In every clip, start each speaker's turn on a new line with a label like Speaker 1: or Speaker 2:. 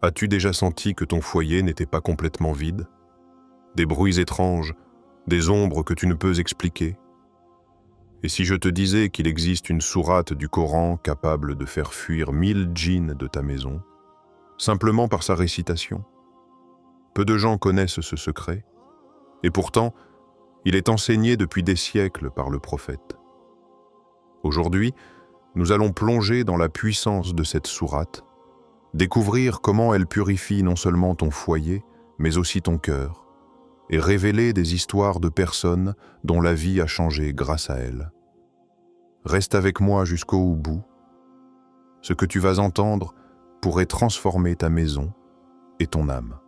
Speaker 1: As-tu déjà senti que ton foyer n'était pas complètement vide? Des bruits étranges, des ombres que tu ne peux expliquer? Et si je te disais qu'il existe une sourate du Coran capable de faire fuir 1000 djinns de ta maison, simplement par sa récitation? Peu de gens connaissent ce secret, et pourtant, il est enseigné depuis des siècles par le prophète. Aujourd'hui, nous allons plonger dans la puissance de cette sourate, découvrir comment elle purifie non seulement ton foyer, mais aussi ton cœur, et révéler des histoires de personnes dont la vie a changé grâce à elle. Reste avec moi jusqu'au bout. Ce que tu vas entendre pourrait transformer ta maison et ton âme.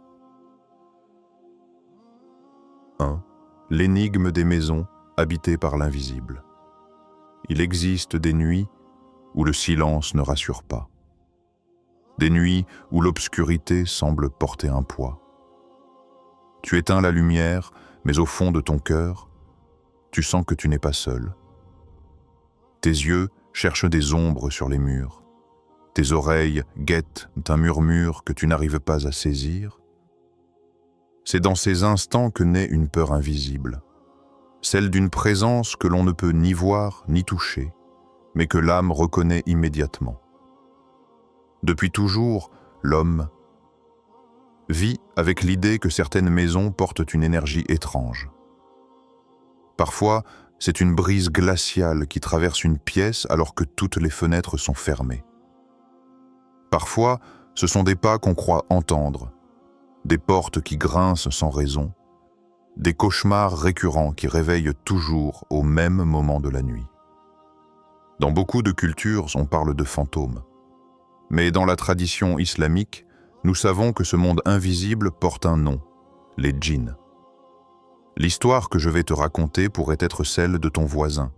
Speaker 1: 1. L'énigme des maisons habitées par l'invisible. Il existe des nuits où le silence ne rassure pas. Des nuits où l'obscurité semble porter un poids. Tu éteins la lumière, mais au fond de ton cœur, tu sens que tu n'es pas seul. Tes yeux cherchent des ombres sur les murs. Tes oreilles guettent un murmure que tu n'arrives pas à saisir. C'est dans ces instants que naît une peur invisible, celle d'une présence que l'on ne peut ni voir ni toucher, mais que l'âme reconnaît immédiatement. Depuis toujours, l'homme vit avec l'idée que certaines maisons portent une énergie étrange. Parfois, c'est une brise glaciale qui traverse une pièce alors que toutes les fenêtres sont fermées. Parfois, ce sont des pas qu'on croit entendre, des portes qui grincent sans raison, des cauchemars récurrents qui réveillent toujours au même moment de la nuit. Dans beaucoup de cultures, on parle de fantômes. Mais dans la tradition islamique, nous savons que ce monde invisible porte un nom, les djinns. L'histoire que je vais te raconter pourrait être celle de ton voisin.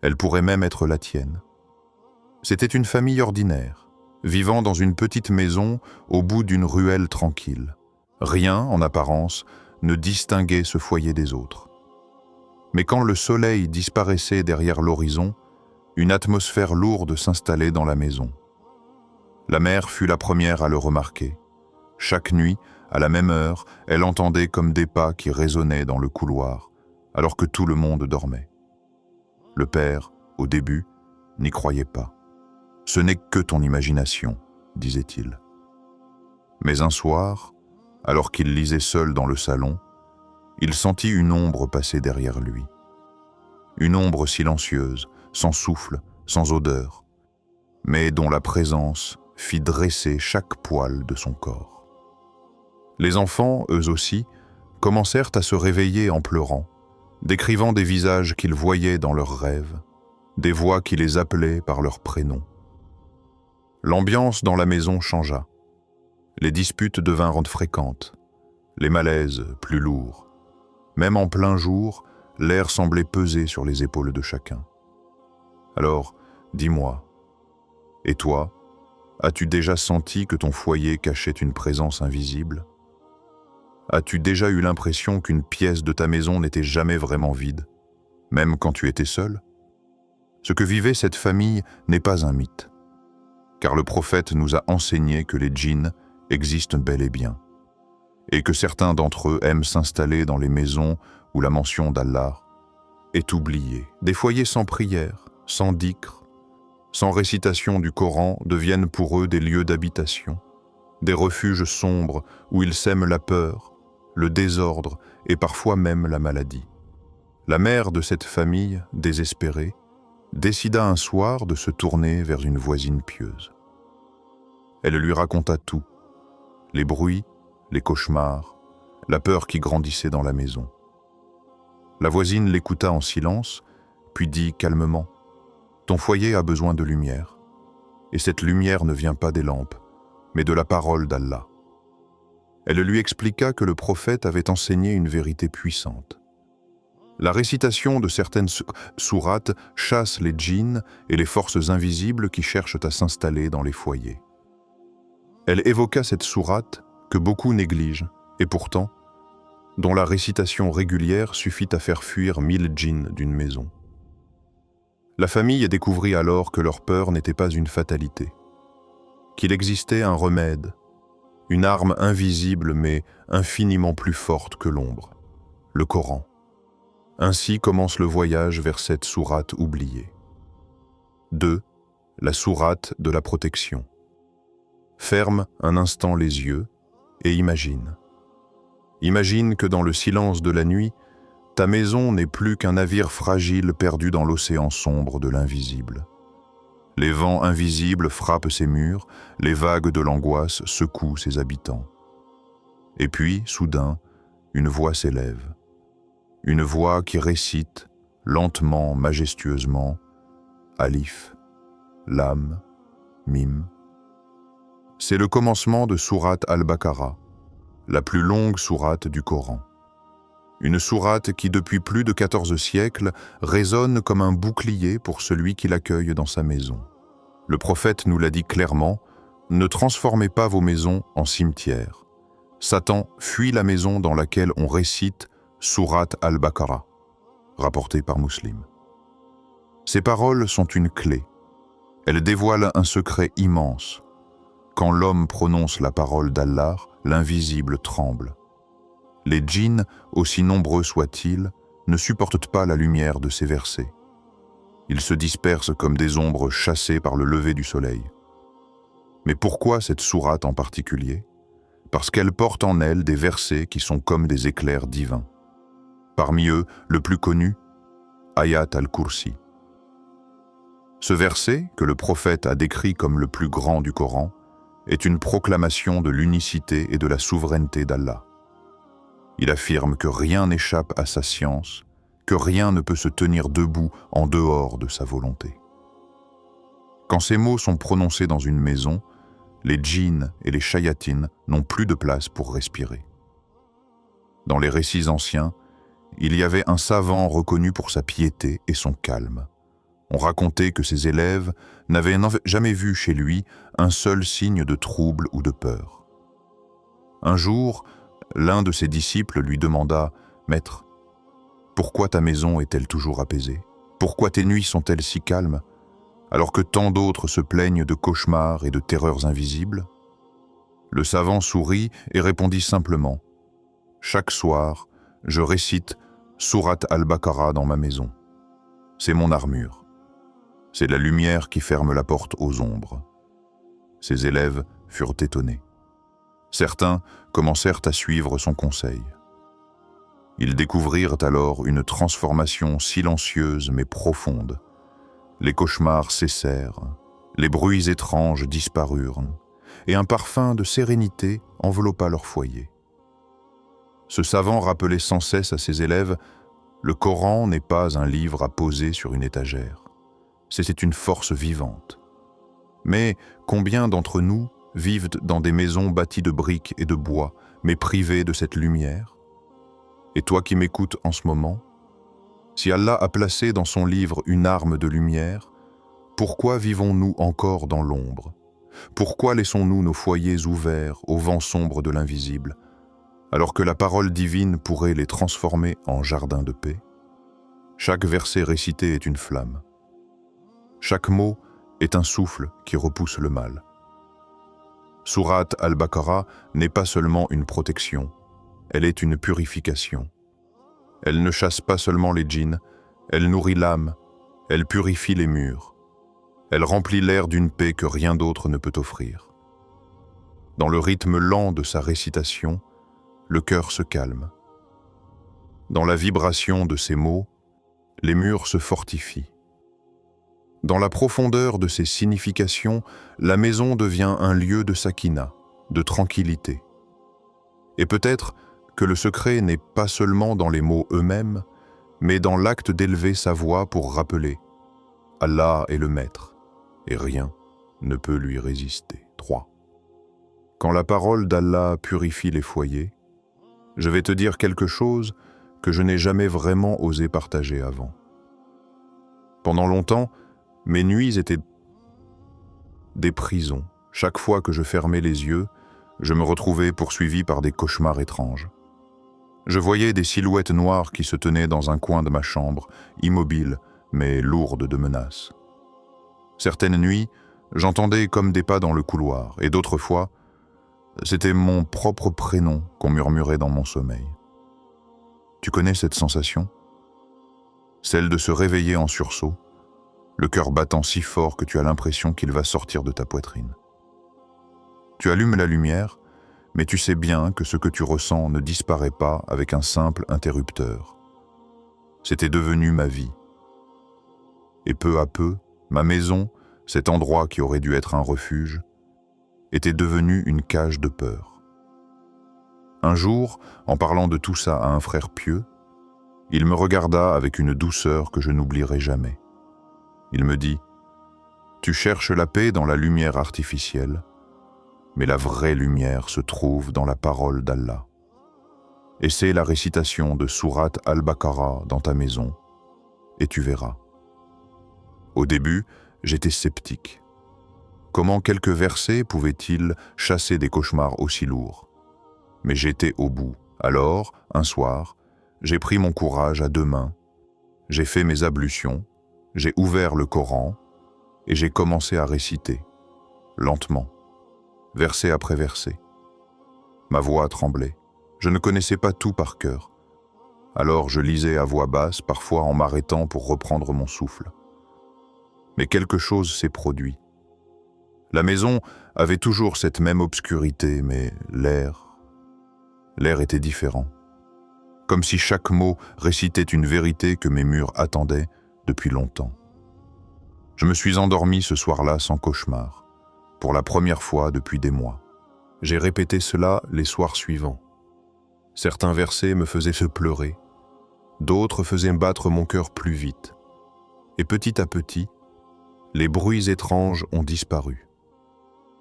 Speaker 1: Elle pourrait même être la tienne. C'était une famille ordinaire, vivant dans une petite maison au bout d'une ruelle tranquille. Rien, en apparence, ne distinguait ce foyer des autres. Mais quand le soleil disparaissait derrière l'horizon, une atmosphère lourde s'installait dans la maison. La mère fut la première à le remarquer. Chaque nuit, à la même heure, elle entendait comme des pas qui résonnaient dans le couloir, alors que tout le monde dormait. Le père, au début, n'y croyait pas. « Ce n'est que ton imagination », disait-il. Mais un soir, alors qu'il lisait seul dans le salon, il sentit une ombre passer derrière lui. Une ombre silencieuse, sans souffle, sans odeur, mais dont la présence fit dresser chaque poil de son corps. Les enfants, eux aussi, commencèrent à se réveiller en pleurant, décrivant des visages qu'ils voyaient dans leurs rêves, des voix qui les appelaient par leurs prénoms. L'ambiance dans la maison changea. Les disputes devinrent fréquentes, les malaises plus lourds. Même en plein jour, l'air semblait peser sur les épaules de chacun. Alors, dis-moi, et toi, as-tu déjà senti que ton foyer cachait une présence invisible? As-tu déjà eu l'impression qu'une pièce de ta maison n'était jamais vraiment vide, même quand tu étais seul? Ce que vivait cette famille n'est pas un mythe, car le prophète nous a enseigné que les djinns existent bel et bien, et que certains d'entre eux aiment s'installer dans les maisons où la mention d'Allah est oubliée. Des foyers sans prière, sans dhikr, sans récitation du Coran deviennent pour eux des lieux d'habitation, des refuges sombres où ils sèment la peur, le désordre et parfois même la maladie. La mère de cette famille, désespérée, décida un soir de se tourner vers une voisine pieuse. Elle lui raconta tout, les bruits, les cauchemars, la peur qui grandissait dans la maison. La voisine l'écouta en silence, puis dit calmement: « Ton foyer a besoin de lumière, et cette lumière ne vient pas des lampes, mais de la parole d'Allah. » Elle lui expliqua que le prophète avait enseigné une vérité puissante. La récitation de certaines sourates chasse les djinns et les forces invisibles qui cherchent à s'installer dans les foyers. Elle évoqua cette sourate que beaucoup négligent, et pourtant, dont la récitation régulière suffit à faire fuir 1000 djinns d'une maison. La famille découvrit alors que leur peur n'était pas une fatalité, qu'il existait un remède, Une arme invisible mais infiniment plus forte que l'ombre, le Coran. Ainsi commence le voyage vers cette sourate oubliée. 2. La sourate de la protection. Ferme un instant les yeux et imagine. Imagine que dans le silence de la nuit, ta maison n'est plus qu'un navire fragile perdu dans l'océan sombre de l'invisible. Les vents invisibles frappent ses murs, les vagues de l'angoisse secouent ses habitants. Et puis, soudain, une voix s'élève. Une voix qui récite, lentement, majestueusement, Alif, Lam, Mim. C'est le commencement de sourate Al-Baqarah, la plus longue sourate du Coran. Une sourate qui, depuis plus de 14 siècles, résonne comme un bouclier pour celui qui l'accueille dans sa maison. Le prophète nous l'a dit clairement, ne transformez pas vos maisons en cimetières. Satan fuit la maison dans laquelle on récite sourate Al-Baqarah, rapporté par Muslim. Ces paroles sont une clé. Elles dévoilent un secret immense. Quand l'homme prononce la parole d'Allah, l'invisible tremble. Les djinns, aussi nombreux soient-ils, ne supportent pas la lumière de ces versets. Ils se dispersent comme des ombres chassées par le lever du soleil. Mais pourquoi cette sourate en particulier? Parce qu'elle porte en elle des versets qui sont comme des éclairs divins. Parmi eux, le plus connu, Ayat al-Kursi. Ce verset, que le prophète a décrit comme le plus grand du Coran, est une proclamation de l'unicité et de la souveraineté d'Allah. Il affirme que rien n'échappe à sa science, que rien ne peut se tenir debout en dehors de sa volonté. Quand ces mots sont prononcés dans une maison, les djinns et les shayatines n'ont plus de place pour respirer. Dans les récits anciens, il y avait un savant reconnu pour sa piété et son calme. On racontait que ses élèves n'avaient jamais vu chez lui un seul signe de trouble ou de peur. Un jour, l'un de ses disciples lui demanda « Maître, pourquoi ta maison est-elle toujours apaisée? Pourquoi tes nuits sont-elles si calmes, alors que tant d'autres se plaignent de cauchemars et de terreurs invisibles ?» Le savant sourit et répondit simplement « Chaque soir, je récite sourate Al-Baqarah dans ma maison. C'est mon armure. C'est la lumière qui ferme la porte aux ombres. » Ses élèves furent étonnés. Certains commencèrent à suivre son conseil. Ils découvrirent alors une transformation silencieuse mais profonde. Les cauchemars cessèrent, les bruits étranges disparurent, et un parfum de sérénité enveloppa leur foyer. Ce savant rappelait sans cesse à ses élèves « Le Coran n'est pas un livre à poser sur une étagère. C'est une force vivante. » Mais combien d'entre nous vivent dans des maisons bâties de briques et de bois, mais privées de cette lumière? Et toi qui m'écoutes en ce moment, si Allah a placé dans son livre une arme de lumière, pourquoi vivons-nous encore dans l'ombre? Pourquoi laissons-nous nos foyers ouverts au vent sombre de l'invisible, alors que la parole divine pourrait les transformer en jardin de paix? Chaque verset récité est une flamme. Chaque mot est un souffle qui repousse le mal. Sourate Al-Baqarah n'est pas seulement une protection, elle est une purification. Elle ne chasse pas seulement les djinns, elle nourrit l'âme, elle purifie les murs. Elle remplit l'air d'une paix que rien d'autre ne peut offrir. Dans le rythme lent de sa récitation, le cœur se calme. Dans la vibration de ses mots, les murs se fortifient. Dans la profondeur de ses significations, la maison devient un lieu de sakina, de tranquillité. Et peut-être que le secret n'est pas seulement dans les mots eux-mêmes, mais dans l'acte d'élever sa voix pour rappeler « Allah est le Maître, et rien ne peut lui résister. » 3. Quand la parole d'Allah purifie les foyers, je vais te dire quelque chose que je n'ai jamais vraiment osé partager avant. Pendant longtemps, mes nuits étaient des prisons. Chaque fois que je fermais les yeux, je me retrouvais poursuivi par des cauchemars étranges. Je voyais des silhouettes noires qui se tenaient dans un coin de ma chambre, immobiles, mais lourdes de menaces. Certaines nuits, j'entendais comme des pas dans le couloir, et d'autres fois, C'était mon propre prénom qu'on murmurait dans mon sommeil. Tu connais cette sensation? Celle de se réveiller en sursaut, le cœur battant si fort que tu as l'impression qu'il va sortir de ta poitrine. Tu allumes la lumière, mais tu sais bien que ce que tu ressens ne disparaît pas avec un simple interrupteur. C'était devenu ma vie. Et peu à peu, ma maison, cet endroit qui aurait dû être un refuge, était devenu une cage de peur. Un jour, en parlant de tout ça à un frère pieux, il me regarda avec une douceur que je n'oublierai jamais. Il me dit « Tu cherches la paix dans la lumière artificielle, mais la vraie lumière se trouve dans la parole d'Allah. Essaie la récitation de Sourate Al-Baqarah dans ta maison, et tu verras. » Au début, j'étais sceptique. Comment quelques versets pouvaient-ils chasser des cauchemars aussi lourds? Mais j'étais au bout. Alors, un soir, j'ai pris mon courage à deux mains, j'ai fait mes ablutions, j'ai ouvert le Coran et j'ai commencé à réciter, lentement, verset après verset. Ma voix tremblait. Je ne connaissais pas tout par cœur. Alors je lisais à voix basse, parfois en m'arrêtant pour reprendre mon souffle. Mais quelque chose s'est produit. La maison avait toujours cette même obscurité, mais l'air était différent. Comme si chaque mot récitait une vérité que mes murs attendaient depuis longtemps. Je me suis endormi ce soir-là sans cauchemar, pour la première fois depuis des mois. J'ai répété cela les soirs suivants. Certains versets me faisaient se pleurer, d'autres faisaient battre mon cœur plus vite. Et petit à petit, les bruits étranges ont disparu.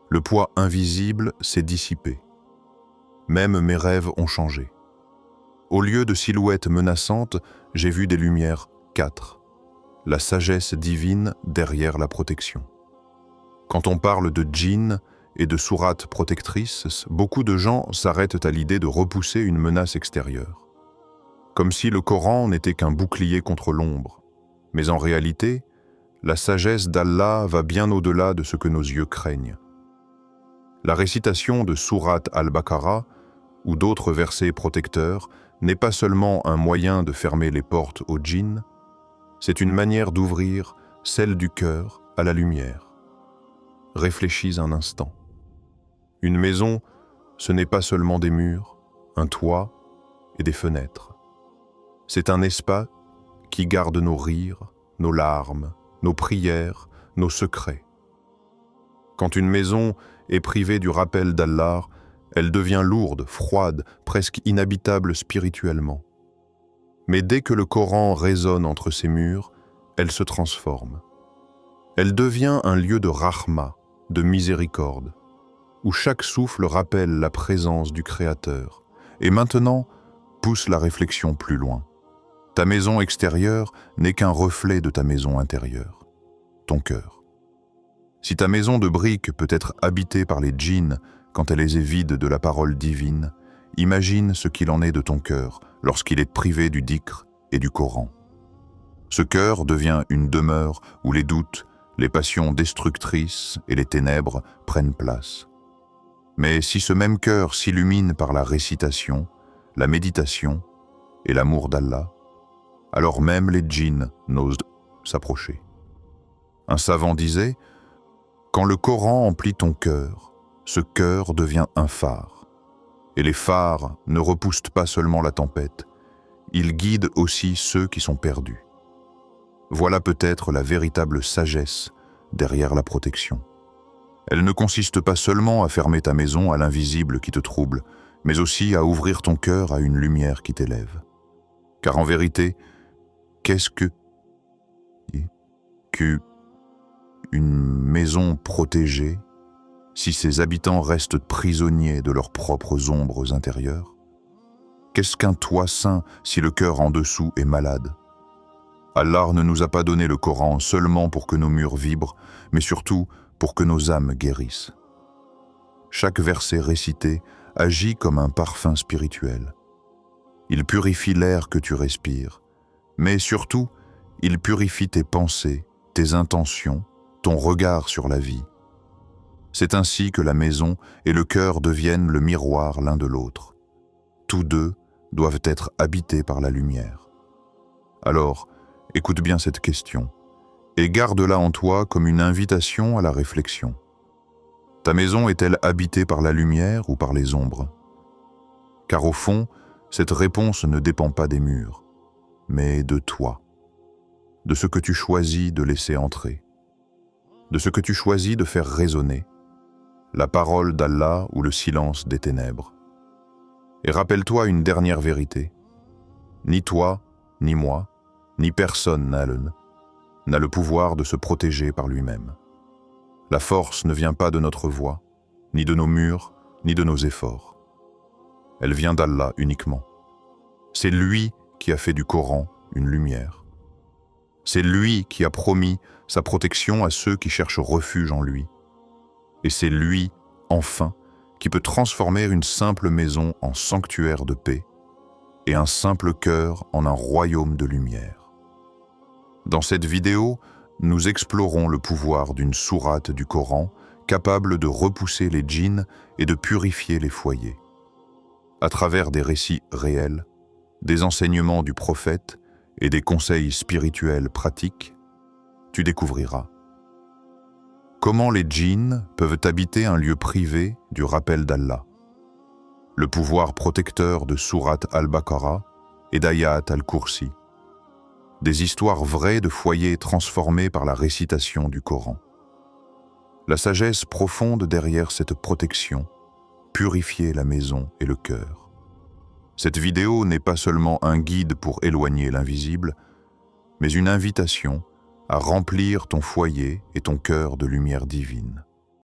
Speaker 1: Le poids invisible s'est dissipé. Même mes rêves ont changé. Au lieu de silhouettes menaçantes, j'ai vu des lumières 4. La sagesse divine derrière la protection. Quand on parle de djinn et de sourates protectrices, beaucoup de gens s'arrêtent à l'idée de repousser une menace extérieure. Comme si le Coran n'était qu'un bouclier contre l'ombre. Mais en réalité, la sagesse d'Allah va bien au-delà de ce que nos yeux craignent. La récitation de Sourate Al-Baqarah ou d'autres versets protecteurs n'est pas seulement un moyen de fermer les portes aux djinns, c'est une manière d'ouvrir celle du cœur à la lumière. Réfléchis un instant. Une maison, ce n'est pas seulement des murs, un toit et des fenêtres. C'est un espace qui garde nos rires, nos larmes, nos prières, nos secrets. Quand une maison est privée du rappel d'Allah, elle devient lourde, froide, presque inhabitable spirituellement. Mais dès que le Coran résonne entre ses murs, elle se transforme. Elle devient un lieu de rahma, de miséricorde, où chaque souffle rappelle la présence du Créateur, et maintenant pousse la réflexion plus loin. Ta maison extérieure n'est qu'un reflet de ta maison intérieure, ton cœur. Si ta maison de briques peut être habitée par les djinns quand elle est vide de la parole divine, imagine ce qu'il en est de ton cœur lorsqu'il est privé du dhikr et du Coran. Ce cœur devient une demeure où les doutes, les passions destructrices et les ténèbres prennent place. Mais si ce même cœur s'illumine par la récitation, la méditation et l'amour d'Allah, alors même les djinns n'osent s'approcher. Un savant disait « Quand le Coran emplit ton cœur, ce cœur devient un phare. Et les phares ne repoussent pas seulement la tempête, ils guident aussi ceux qui sont perdus. Voilà peut-être la véritable sagesse derrière la protection. Elle ne consiste pas seulement à fermer ta maison à l'invisible qui te trouble, mais aussi à ouvrir ton cœur à une lumière qui t'élève. Car en vérité, qu'est-ce qu'une maison protégée si ses habitants restent prisonniers de leurs propres ombres intérieures? Qu'est-ce qu'un toit sain si le cœur en dessous est malade? Allah ne nous a pas donné le Coran seulement pour que nos murs vibrent, mais surtout pour que nos âmes guérissent. Chaque verset récité agit comme un parfum spirituel. Il purifie l'air que tu respires, mais surtout, il purifie tes pensées, tes intentions, ton regard sur la vie. C'est ainsi que la maison et le cœur deviennent le miroir l'un de l'autre. Tous deux doivent être habités par la lumière. Alors, écoute bien cette question et garde-la en toi comme une invitation à la réflexion. Ta maison est-elle habitée par la lumière ou par les ombres? Car au fond, cette réponse ne dépend pas des murs, mais de toi, de ce que tu choisis de laisser entrer, de ce que tu choisis de faire résonner, la parole d'Allah ou le silence des ténèbres. Et rappelle-toi une dernière vérité. Ni toi, ni moi, ni personne n'a le pouvoir de se protéger par lui-même. La force ne vient pas de notre voix, ni de nos murs, ni de nos efforts. Elle vient d'Allah uniquement. C'est lui qui a fait du Coran une lumière. C'est lui qui a promis sa protection à ceux qui cherchent refuge en lui. Et c'est lui, enfin, qui peut transformer une simple maison en sanctuaire de paix et un simple cœur en un royaume de lumière. Dans cette vidéo, nous explorons le pouvoir d'une sourate du Coran capable de repousser les djinns et de purifier les foyers. À travers des récits réels, des enseignements du prophète et des conseils spirituels pratiques, tu découvriras comment les djinns peuvent habiter un lieu privé du rappel d'Allah, le pouvoir protecteur de sourate Al-Baqarah et d'Ayat Al-Kursi, des histoires vraies de foyers transformés par la récitation du Coran. La sagesse profonde derrière cette protection, purifier la maison et le cœur. Cette vidéo n'est pas seulement un guide pour éloigner l'invisible, mais une invitation à remplir ton foyer et ton cœur de lumière divine.